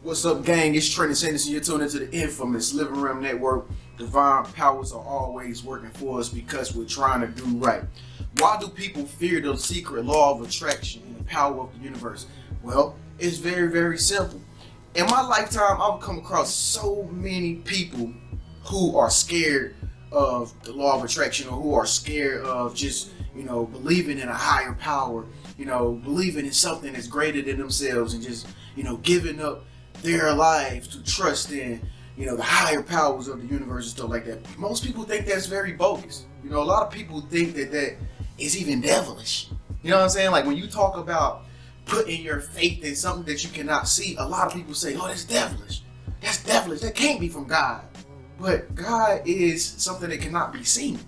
What's up, gang? It's Trenius, and you're tuned into the infamous Living Realm Network. Divine powers are always working for us because we're trying to do right. Why do people fear the secret law of attraction and the power of the universe? Well, it's very, very simple. In my lifetime, I've come across so many people who are scared of the law of attraction, or who are scared of just, believing in a higher power, believing in something that's greater than themselves, and just, giving up their lives to trust in, the higher powers of the universe and stuff like that. Most people think that's very bogus. A lot of people think that is even devilish. You know what I'm saying? Like, when you talk about putting your faith in something that you cannot see, a lot of people say, oh, that's devilish. That's devilish. That can't be from God. But God is something that cannot be seen.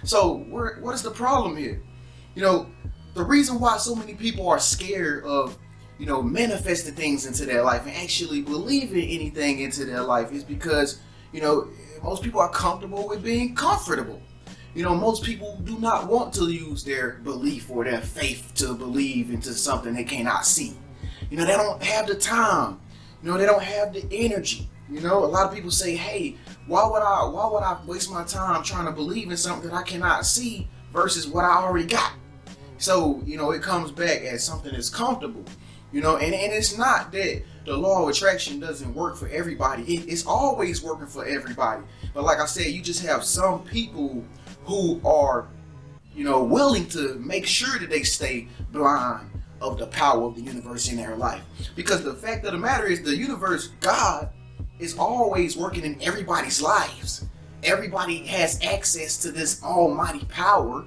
So what is the problem here? The reason why so many people are scared of manifesting things into their life and actually believing anything into their life is because, most people are comfortable with being comfortable. Most people do not want to use their belief or their faith to believe into something they cannot see. They don't have the time. They don't have the energy. A lot of people say, hey, why would I waste my time trying to believe in something that I cannot see versus what I already got? So, it comes back as something that's comfortable. And it's not that the law of attraction doesn't work for everybody. It's always working for everybody. But like I said, you just have some people who are, willing to make sure that they stay blind of the power of the universe in their life. Because the fact of the matter is, the universe, God, is always working in everybody's lives. Everybody has access to this almighty power.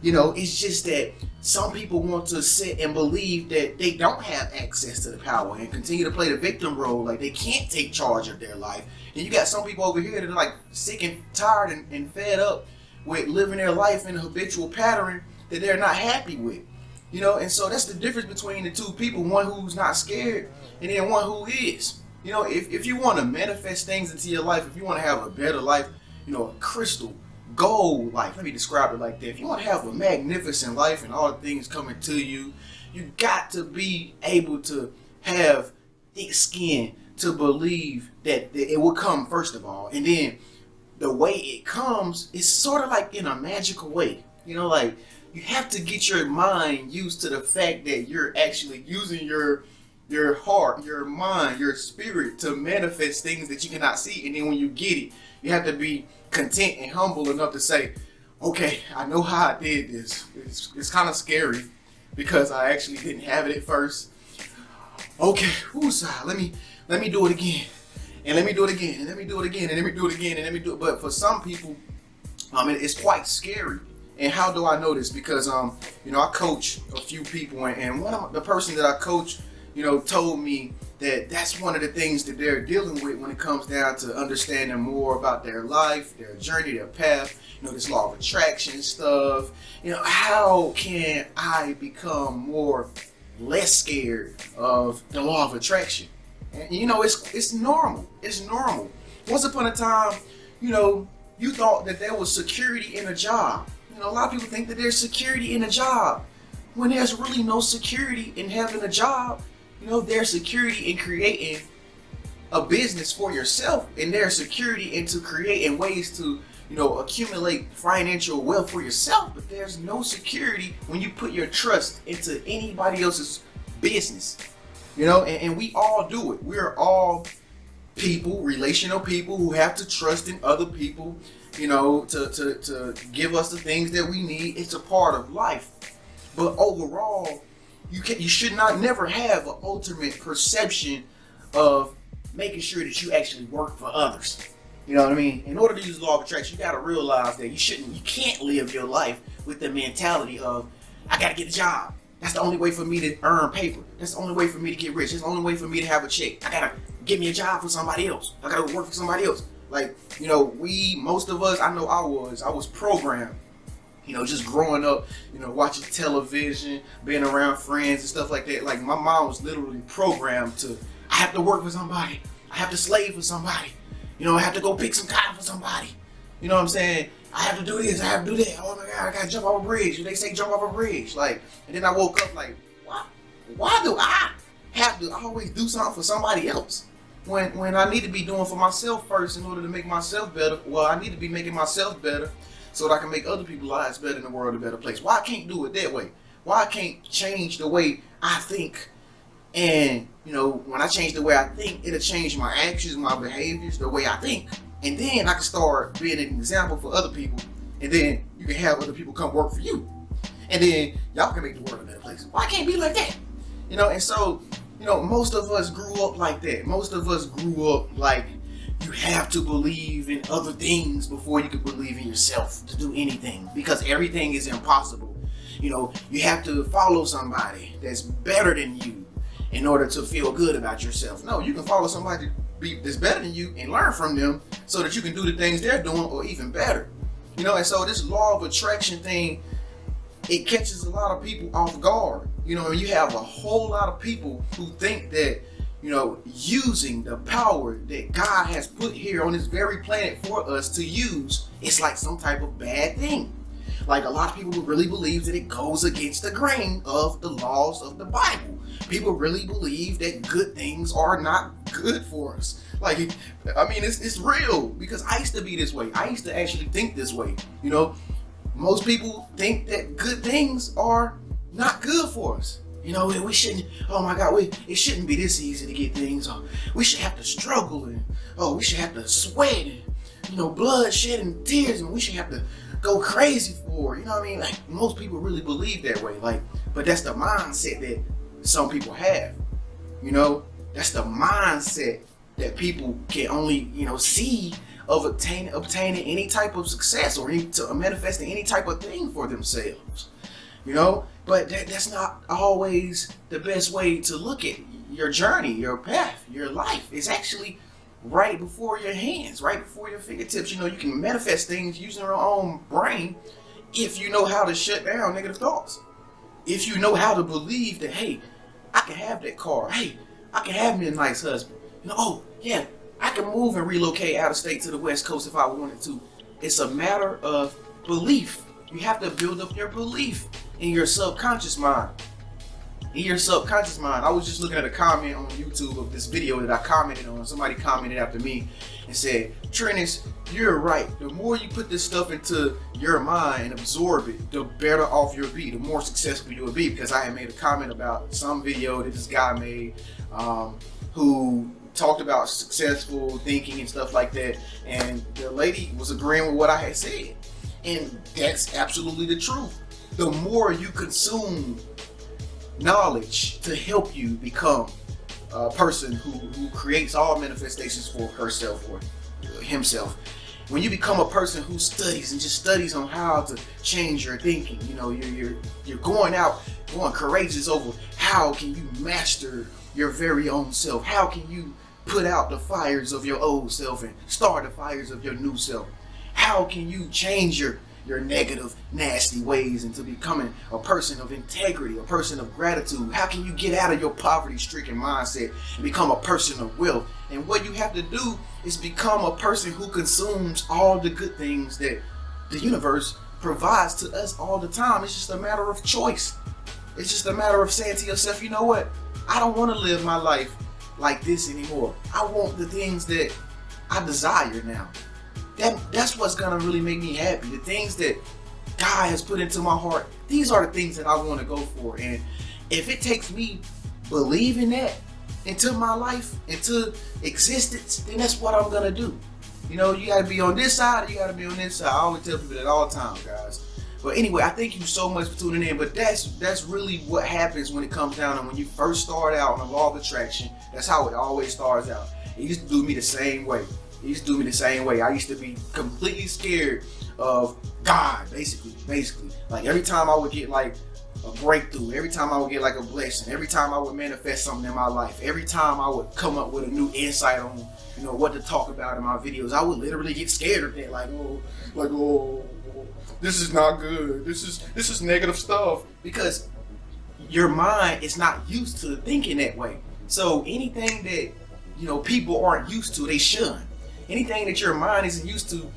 It's just that some people want to sit and believe that they don't have access to the power and continue to play the victim role, like they can't take charge of their life. And you got some people over here that are like sick and tired and fed up with living their life in a habitual pattern that they're not happy with. And so that's the difference between the two people, one who's not scared and then one who is. If you want to manifest things into your life, if you want to have a better life, a crystal gold life, let me describe it like that. If you want to have a magnificent life and all the things coming to you, you got to be able to have thick skin to believe that it will come first of all. And then the way it comes is sort of like in a magical way. Like, you have to get your mind used to the fact that you're actually using your heart, your mind, your spirit to manifest things that you cannot see. And then when you get it, you have to be content and humble enough to say, okay, I know how I did this. It's kind of scary because I actually didn't have it at first. Okay, let me do it again. And let me do it again. And let me do it again. And let me do it again. And let me do it. But for some people, it's quite scary. And how do I know this? Because I coach a few people, and the person that I coach, told me that that's one of the things that they're dealing with when it comes down to understanding more about their life, their journey, their path, this law of attraction stuff. How can I become less scared of the law of attraction? And it's normal. It's normal. Once upon a time, you thought that there was security in a job. A lot of people think that there's security in a job when there's really no security in having a job. There's security in creating a business for yourself, and there's security into creating ways to, accumulate financial wealth for yourself. But there's no security when you put your trust into anybody else's business. And we all do it. We're all people, relational people, who have to trust in other people, to give us the things that we need. It's a part of life. But overall, you should not never have an ultimate perception of making sure that you actually work for others. You know what I mean? In order to use the law of attraction, you got to realize that you can't live your life with the mentality of, I got to get a job. That's the only way for me to earn paper. That's the only way for me to get rich. That's the only way for me to have a check. I got to get me a job for somebody else. I got to work for somebody else. Like, most of us, I know I was programmed. Just growing up, watching television, being around friends and stuff like that. Like, my mom was literally programmed to, I have to work for somebody. I have to slave for somebody. I have to go pick some cotton for somebody. You know what I'm saying? I have to do this, I have to do that. Oh my God, I gotta jump off a bridge. They say jump off a bridge. Like, and then I woke up like, why do I have to always do something for somebody else when I need to be doing for myself first in order to make myself better. Well, I need to be making myself better so that I can make other people's lives better and the world a better place. Why I can't do it that way? Why I can't change the way I think? And when I change the way I think, it'll change my actions, my behaviors, the way I think. And then I can start being an example for other people. And then you can have other people come work for you. And then y'all can make the world a better place. Why can't it be like that? And so, most of us grew up like that. Most of us grew up like you have to believe in other things before you can believe in yourself to do anything, because everything is impossible. You have to follow somebody that's better than you in order to feel good about yourself. No, you can follow somebody that's better than you and learn from them so that you can do the things they're doing or even better. And so this law of attraction thing, it catches a lot of people off guard. You have a whole lot of people who think that, using the power that God has put here on this very planet for us to use, it's like some type of bad thing. Like a lot of people really believe that it goes against the grain of the laws of the Bible. People really believe that good things are not good for us. It's real, because I used to be this way. I used to actually think this way. Most people think that good things are not good for us. We shouldn't, oh my God, it shouldn't be this easy to get things. We should have to struggle, and we should have to sweat, and blood, shed, and tears, and we should have to go crazy for it. Like most people really believe that way. But that's the mindset that some people have. That's the mindset that people can only, see of obtaining any type of success or manifesting any type of thing for themselves. But that's not always the best way to look at your journey, your path, your life. It's actually right before your hands, right before your fingertips. You can manifest things using your own brain if you know how to shut down negative thoughts. If you know how to believe that, hey, I can have that car. Hey, I can have me a nice husband. Oh, yeah, I can move and relocate out of state to the West Coast if I wanted to. It's a matter of belief. You have to build up your belief in your subconscious mind. I was just looking at a comment on YouTube of this video that I commented on. Somebody commented after me and said, Trenius, you're right. The more you put this stuff into your mind and absorb it, the better off you'll be, the more successful you'll be. Because I had made a comment about some video that this guy made who talked about successful thinking and stuff like that. And the lady was agreeing with what I had said. And that's absolutely the truth. The more you consume knowledge to help you become a person who creates all manifestations for herself or himself. When you become a person who studies and just studies on how to change your thinking, you're going courageous over how can you master your very own self. How can you put out the fires of your old self and start the fires of your new self? How can you change your negative, nasty ways into becoming a person of integrity, a person of gratitude? How can you get out of your poverty-stricken mindset and become a person of wealth? And what you have to do is become a person who consumes all the good things that the universe provides to us all the time. It's just a matter of choice. It's just a matter of saying to yourself, you know what? I don't want to live my life like this anymore. I want the things that I desire now. That's what's gonna really make me happy. The things that God has put into my heart, these are the things that I want to go for. And if it takes me believing that into my life, into existence, then that's what I'm gonna do. You gotta be on this side, you gotta be on this side. I always tell people that all the time, guys. But anyway, I thank you so much for tuning in. But that's really what happens when it comes down. And when you first start out on the law of attraction, that's how it always starts out. It used to do me the same way. I used to be completely scared of God, basically. Like every time I would get like a breakthrough, every time I would get like a blessing, every time I would manifest something in my life, every time I would come up with a new insight on, what to talk about in my videos, I would literally get scared of that. Oh, this is not good. This is negative stuff, because your mind is not used to thinking that way. So anything that people aren't used to, they shun. Anything that your mind isn't used to,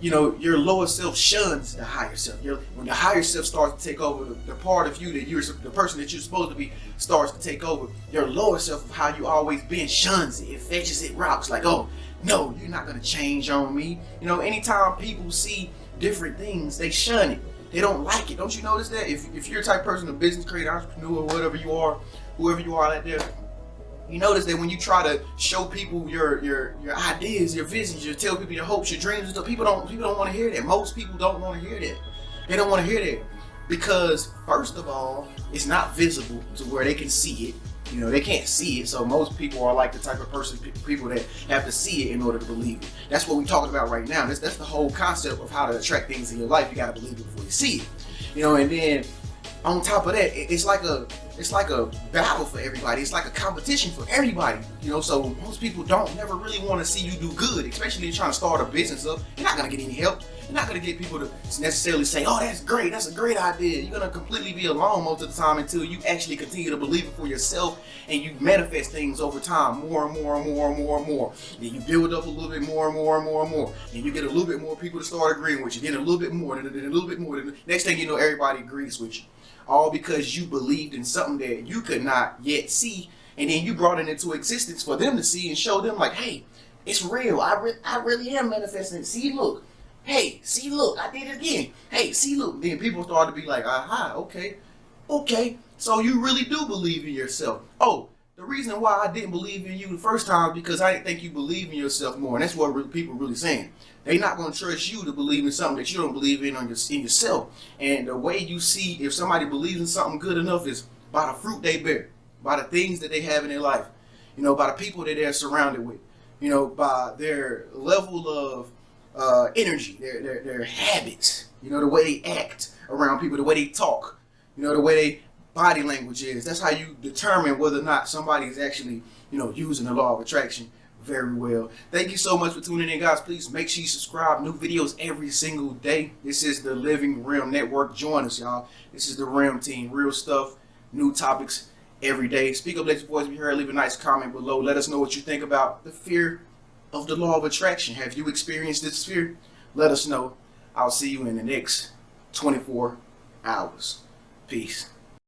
your lower self shuns the higher self. When the higher self starts to take over, the part of you that you're the person that you're supposed to be starts to take over, your lower self of how you always been shuns it. It fetches it rocks like, oh no, you're not gonna change on me. Anytime people see different things, they shun it. They don't like it. Don't you notice that? If you're the type of person, a business creator, entrepreneur, whatever you are, whoever you are out there, you notice that when you try to show people your ideas, your visions, you tell people your hopes, your dreams, and stuff, people don't want to hear that. Most people don't want to hear that. They don't want to hear that because, first of all, it's not visible to where they can see it. They can't see it, so most people are like the type of people that have to see it in order to believe it. That's what we're talking about right now. That's the whole concept of how to attract things in your life. You got to believe it before you see it. And then on top of that, it's like a battle for everybody. It's like a competition for everybody. So most people don't never really want to see you do good, especially if you're trying to start a business up. You're not gonna get any help. You're not gonna get people to necessarily say, "Oh, that's great. That's a great idea." You're gonna completely be alone most of the time until you actually continue to believe it for yourself and you manifest things over time, more and more and more and more and more. Then you build up a little bit more and more and more and more. And you get a little bit more people to start agreeing with you. Then a little bit more, then a little bit more. Then next thing you know, everybody agrees with you. All because you believed in something that you could not yet see, and then you brought it into existence for them to see and show them like, hey, it's real. I really am manifesting it. See, look. Hey, see, look. I did it again. Hey, see, look. Then people start to be like, aha, okay. So you really do believe in yourself. Oh, the reason why I didn't believe in you the first time is because I didn't think you believe in yourself more. And that's what people really saying. They're not going to trust you to believe in something that you don't believe in yourself. And the way you see if somebody believes in something good enough is by the fruit they bear, by the things that they have in their life, by the people that they're surrounded with, by their level of energy, their habits, the way they act around people, the way they talk, the way they body language is. That's how you determine whether or not somebody is actually, using the law of attraction very well. Thank you so much for tuning in, guys. Please make sure you subscribe. New videos every single day. This is the Living Realm Network. Join us, y'all. This is the Realm team. Real stuff, new topics every day. Speak up, let your voice be heard. Leave a nice comment below. Let us know what you think about the fear of the law of attraction. Have you experienced this fear? Let us know. I'll see you in the next 24 hours. Peace.